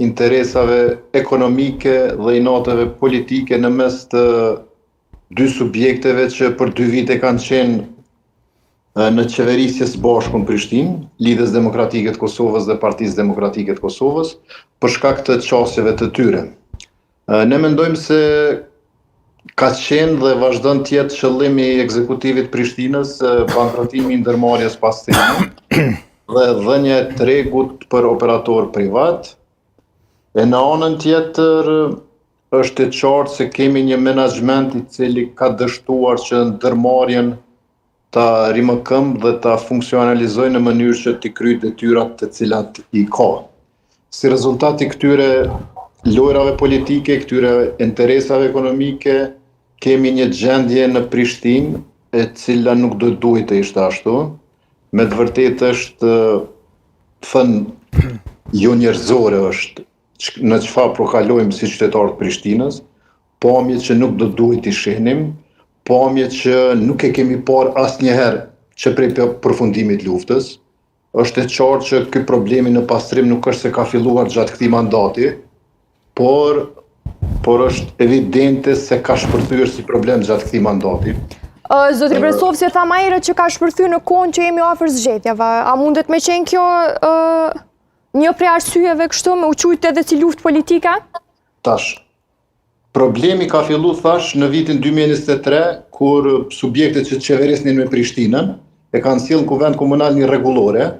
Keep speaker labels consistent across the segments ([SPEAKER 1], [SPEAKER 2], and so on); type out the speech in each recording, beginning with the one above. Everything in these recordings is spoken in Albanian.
[SPEAKER 1] interesave ekonomike dhe inatave politike në mes të dy subjekteve që për 2 vite kanë qenë në qeverisje së bashku në Prishtinë, Lidhjes Demokratike të Kosovës dhe Partisë Demokratike të Kosovës, për shkak të qasjeve të tyre. Ne mendojmë se ka qenë dhe vazhdon të jetë qëllimi i ekzekutivit Prishtinës bankrotimi i ndërmarrjes pastrimi dhe dhënia e tregut për operator privat. E në anën tjetër është e qartë se kemi një menaxhment i cili ka dështuar që ndërmarrjen ta rimëkëmbë dhe ta funksionalizojë në mënyrë që t'i kryejë detyrat të cilat i ka. Si rezultat i këtyre lojrave politike, këtyre interesave ekonomike, kemi një gjendje në Prishtinë e cila nuk do duhet të ishte ashtu. Me të vërtetë është thënë jo njerëzore është në çfarë prokalojmë si qytetarë të Prishtinës, pamje që nuk do duhet t'i shihnim, pamje që nuk e kemi parë asnjëherë që prej përfundimit luftës. Është e qartë që ky problemi në pastrim nuk është se ka filluar gjatë këtij mandati, por është evidente se ka shpërthyer si problem gjatë këtij mandati.
[SPEAKER 2] Zotri Presovsi tha më herët që ka shpërthyer në kohën që jemi afër zgjedhjeve. A mundet me qenë kjo një prej arsyeve kështu me u quajtur edhe si luftë politike?
[SPEAKER 1] Tash, problemi ka filluar thash në vitin 2023 kur subjektet që qeverisnin me Prishtinën e kanë sjellë në kuvend komunal një rregullore.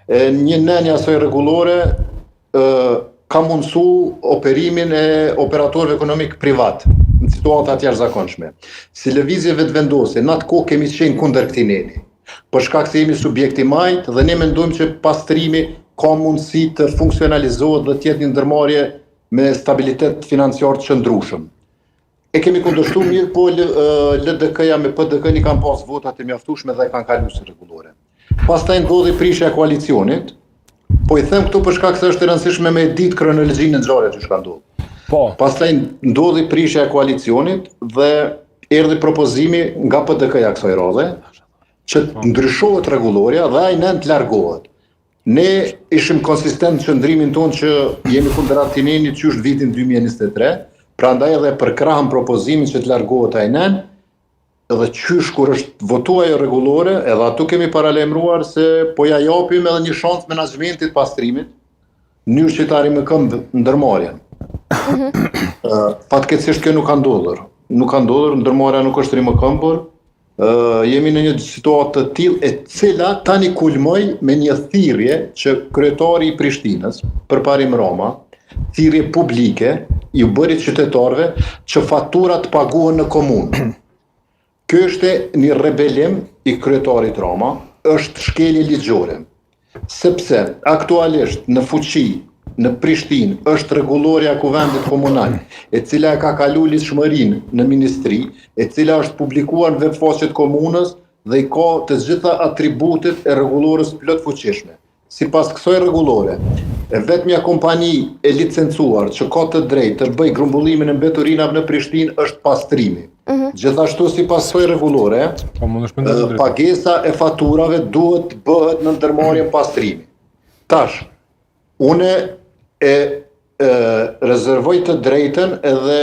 [SPEAKER 1] Një nënje asaj rregullore ka mundësu operimin e operatorëve ekonomik privat në situata të jashtëzakonshme. Si lëvizje vetëvendose, në atë kohë kemi qenë kundër këtij neni. Për shkak se jemi subjekti majt dhe ne mendojmë që pastrimi ka mundësi të funksionalizohet dhe të jetë një ndërmarrje me stabilitet financiar të qëndrueshëm. E kemi kundërshtuar mirë, po LDK-ja me PDK i kanë pas votat e mjaftueshme dhe e kanë kaluar si rregullore. Pastaj ndodhi prishja e koalicionit. Po i them këtu për shkak se është e rëndësishme me ditë kronologjinë e ngjarjeve që ka ndodhur.
[SPEAKER 3] Po.
[SPEAKER 1] Pastaj ndodhi prishja e koalicionit dhe erdhi propozimi nga PDK-ja kësaj radhe që ndryshohet rregulloria dhe ai nën të largohet. Ne ishim konsistent në qëndrimin tonë që jemi kundër atij neni qysh vitin 2023, prandaj edhe përkrahëm propozimin që të largohet ai nën. Edhe qysh kur është votuar ajo rregullore, edhe atu kemi paralajmëruar se po ja japim edhe një shans menaxhmentit pastrimit, në mënyrë që ta rimëkëmbë ndërmarrjen. Fatkeqësisht kjo nuk ka ndodhur. Nuk ka ndodhur, ndërmarrja nuk është rimëkëmbur. Jemi në një situatë të tillë e cila tani kulmoi me një thirrje që kryetari i Prishtinës përparim Roma, thirrje publike i bëri qytetarëve që faturat paguhen në komunë. Kjo është një rebelim i kryetarit Roma, është shkelje ligjore, sepse aktualisht në fuqi, në Prishtinë, është rregulloria e kuvendit komunal, e cila e ka kaluar lidhshmërinë në ministri, e cila është publikuar në webfaqet komunës dhe i ka të gjitha atributet e rregullorës plot fuqishme. Sipas kësaj rregullore, vetmja kompani e licencuar që ka të drejtë të bëjë grumbullimin e mbeturinave në Prishtinë është pastrimi. Gjithashtu sipas kësaj rregullore, pagesa e faturave duhet bëhet në ndërmarrjen pastrimi. Tash, unë e rezervoj të drejtën edhe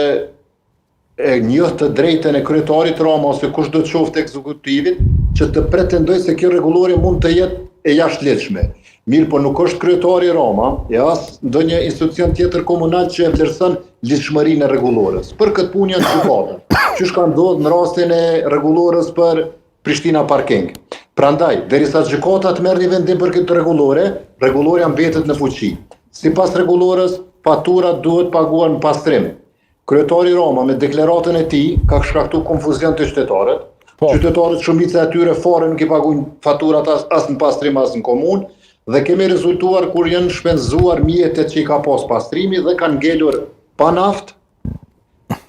[SPEAKER 1] e njoh të drejtën e kryetarit Roma ose kushdo qoftë ekzekutivit që të pretendoj se kjo rregullore mund të jetë e jashtëligjshme. Mirë, po nuk është kryetari Roma, e as ndonjë institucion tjetër komunal që e vlerëson lidhshmërinë e rregullorës. Për këtë punë janë gjykata, që ka ndodhur në rastin e rregullorës për Prishtina Parking. Prandaj, derisa gjykata të merr një vendim për këtë rregullore, rregulloria mbetet në fuqi. Sipas rregullorës, faturat duhet paguar në pastrim. Kryetari Roma me deklaratën e tij ka shkaktuar konfuzion te qytetarët. Qytetarët shumica e tyre fare nuk i paguajnë faturat as në pastrim as në komunë. Dhe kemi rezultuar kur janë shpenzuar mjetet që i ka pas pastrimi dhe kanë ngelur pa naftë,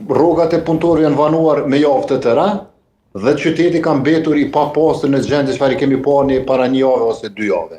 [SPEAKER 1] rrogat e punëtorëve janë vanuar me javë të tëra dhe qyteti ka mbetur i papastër në gjendje çfarë kemi parë para një jave ose 2 jave.